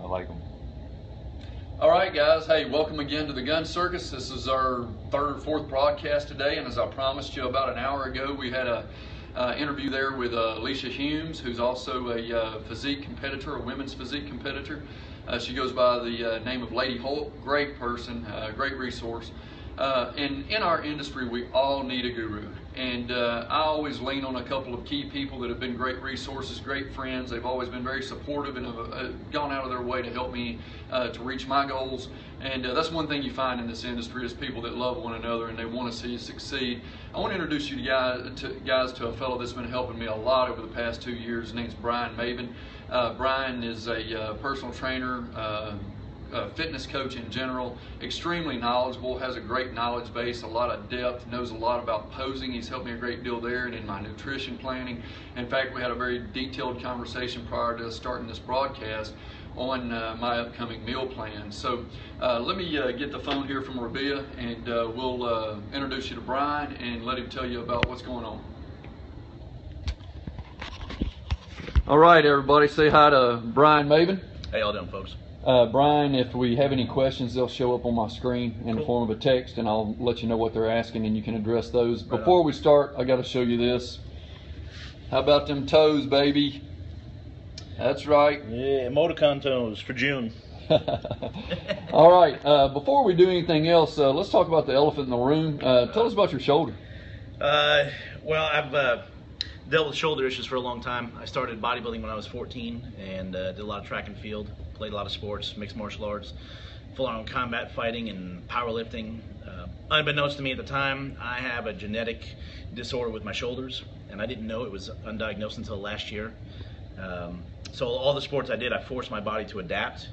like them. All right, guys. Hey, welcome again to the Gun Circus. This is our third or fourth broadcast today, and as I promised you about an hour ago, we had a interview there with Alicia Humes, who's also a physique competitor, a women's physique competitor. She goes by the name of Lady Holt. Great person, great resource. And in our industry, we all need a guru. And I always lean on a couple of key people that have been great resources, great friends. They've always been very supportive and have gone out of their way to help me to reach my goals. And that's one thing you find in this industry is people that love one another and they want to see you succeed. I want to introduce you guys to a fellow that's been helping me a lot over the past 2 years. His name's Brian Mabin. Brian is a personal trainer, fitness coach in general, extremely knowledgeable, has a great knowledge base, a lot of depth, knows a lot about posing. He's helped me a great deal there and in my nutrition planning. In fact, we had a very detailed conversation prior to starting this broadcast on my upcoming meal plan. So let me get the phone here from Rabia, and we'll introduce you to Brian and let him tell you about what's going on. All right, everybody, say hi to Brian Mabin. How y'all doing, folks? Brian, if we have any questions, they'll show up on my screen in the form of a text, and I'll let you know what they're asking, and you can address those. Right. Before we start, I got to show you this. How about them toes, baby? That's right. Yeah, Motorcon toes for June. All right. Before we do anything else, let's talk about the elephant in the room. Tell us about your shoulder. Well, I've dealt with shoulder issues for a long time. I started bodybuilding when I was 14 and did a lot of track and field, played a lot of sports, mixed martial arts, full-on combat fighting and powerlifting. Unbeknownst to me at the time, I have a genetic disorder with my shoulders, and I didn't know it was undiagnosed until last year. So all the sports I did, I forced my body to adapt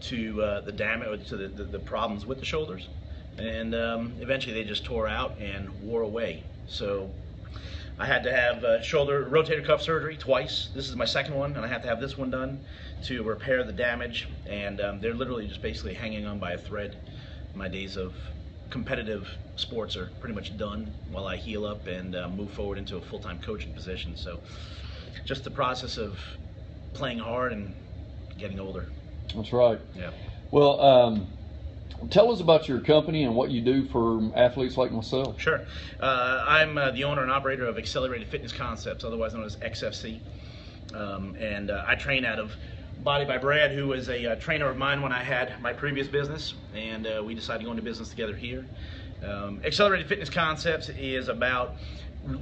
to the damage, to the problems with the shoulders, and eventually they just tore out and wore away. So I had to have shoulder rotator cuff surgery twice. This is my second one, and I have to have this one done to repair the damage. And they're literally just basically hanging on by a thread. My days of competitive sports are pretty much done while I heal up and move forward into a full-time coaching position. So just the process of playing hard and getting older. That's right. Yeah. Well, tell us about your company and what you do for athletes like myself. Sure. I'm the owner and operator of Accelerated Fitness Concepts, otherwise known as XFC. And I train out of Body by Brad, who was a trainer of mine when I had my previous business, and we decided to go into business together here. Accelerated Fitness Concepts is about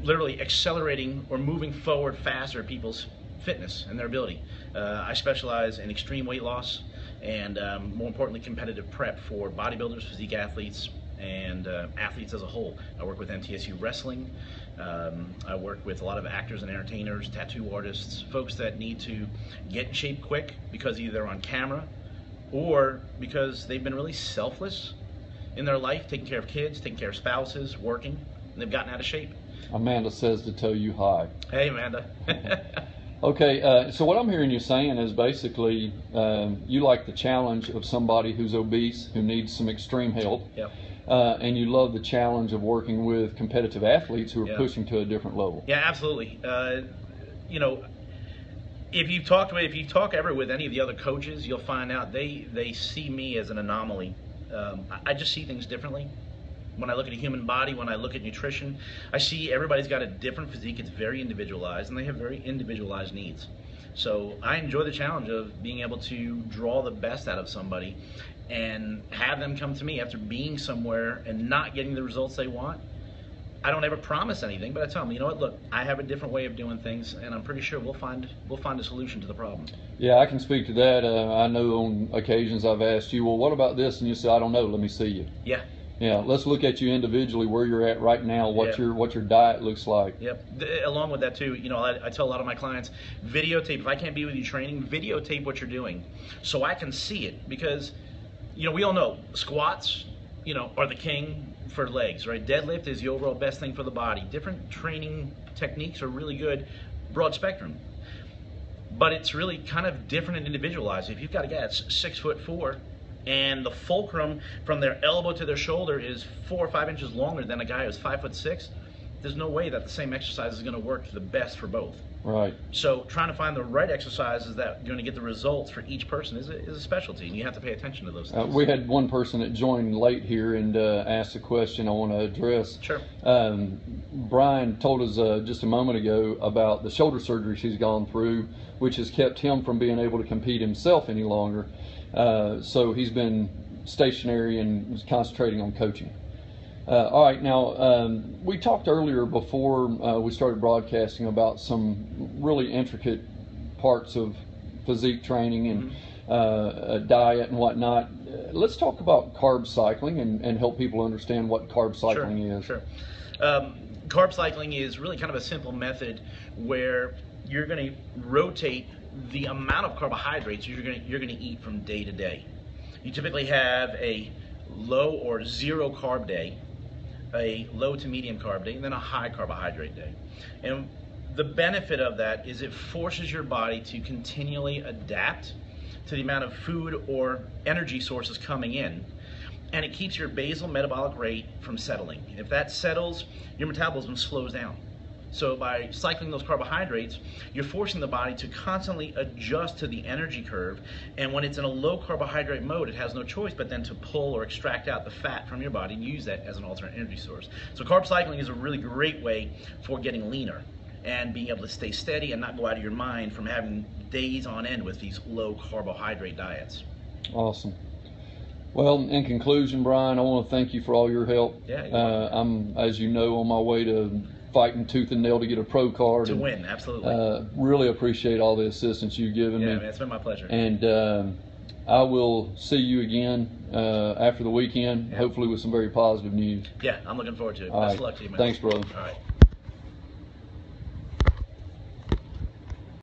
literally accelerating or moving forward faster people's fitness and their ability. I specialize in extreme weight loss and more importantly competitive prep for bodybuilders, physique athletes, and athletes as a whole. I work with MTSU Wrestling. I work with a lot of actors and entertainers, tattoo artists, folks that need to get in shape quick because either they're on camera or because they've been really selfless in their life, taking care of kids, taking care of spouses, working, and they've gotten out of shape. Amanda says to tell you hi. Hey, Amanda. Okay, so what I'm hearing you saying is basically you like the challenge of somebody who's obese, who needs some extreme help. Yep. And you love the challenge of working with competitive athletes who are Yep. pushing to a different level. Yeah, absolutely. You know, if you talk ever with any of the other coaches, you'll find out they see me as an anomaly. I just see things differently. When I look at a human body, when I look at nutrition, I see everybody's got a different physique. It's very individualized, and they have very individualized needs. So I enjoy the challenge of being able to draw the best out of somebody and have them come to me after being somewhere and not getting the results they want. I don't ever promise anything, but I tell them, you know what, look, I have a different way of doing things, and I'm pretty sure we'll find a solution to the problem. Yeah, I can speak to that. I know on occasions I've asked you, well, what about this? And you say, I don't know, let me see you. Yeah. Yeah, let's look at you individually, where you're at right now, what your diet looks like. Yep. Along with that too, you know, I tell a lot of my clients, videotape. If I can't be with you training, videotape what you're doing, so I can see it. Because, you know, we all know squats, you know, are the king for legs, right? Deadlift is the overall best thing for the body. Different training techniques are really good, broad spectrum. But it's really kind of different and individualized. If you've got a guy that's 6'4", and the fulcrum from their elbow to their shoulder is 4 or 5 inches longer than a guy who's 5'6", there's no way that the same exercise is going to work the best for both. Right. So trying to find the right exercises that are going to get the results for each person is a specialty, and you have to pay attention to those things. We had one person that joined late here and asked a question I want to address. Sure. Brian told us just a moment ago about the shoulder surgeries he's gone through, which has kept him from being able to compete himself any longer. So he's been stationary and was concentrating on coaching. All right, now we talked earlier before we started broadcasting about some really intricate parts of physique training and diet and whatnot. Let's talk about carb cycling and help people understand what carb cycling is. Sure. Carb cycling is really kind of a simple method where you're going to rotate the amount of carbohydrates you're going to eat from day to day. You typically have a low or zero carb day, a low to medium carb day, and then a high carbohydrate day. And the benefit of that is it forces your body to continually adapt to the amount of food or energy sources coming in, and it keeps your basal metabolic rate from settling. If that settles, your metabolism slows down. So by cycling those carbohydrates, you're forcing the body to constantly adjust to the energy curve, and when it's in a low carbohydrate mode, it has no choice but then to pull or extract out the fat from your body and use that as an alternate energy source. So carb cycling is a really great way for getting leaner and being able to stay steady and not go out of your mind from having days on end with these low carbohydrate diets. Awesome. Well, in conclusion, Brian, I want to thank you for all your help. Yeah. I'm, as you know, on my way to fighting tooth and nail to get a pro card. To win, absolutely. Really appreciate all the assistance you've given me. Yeah, man, it's been my pleasure. And I will see you again after the weekend, hopefully with some very positive news. Yeah, I'm looking forward to it. All Best right. of luck to you, man. Thanks, brother. All right.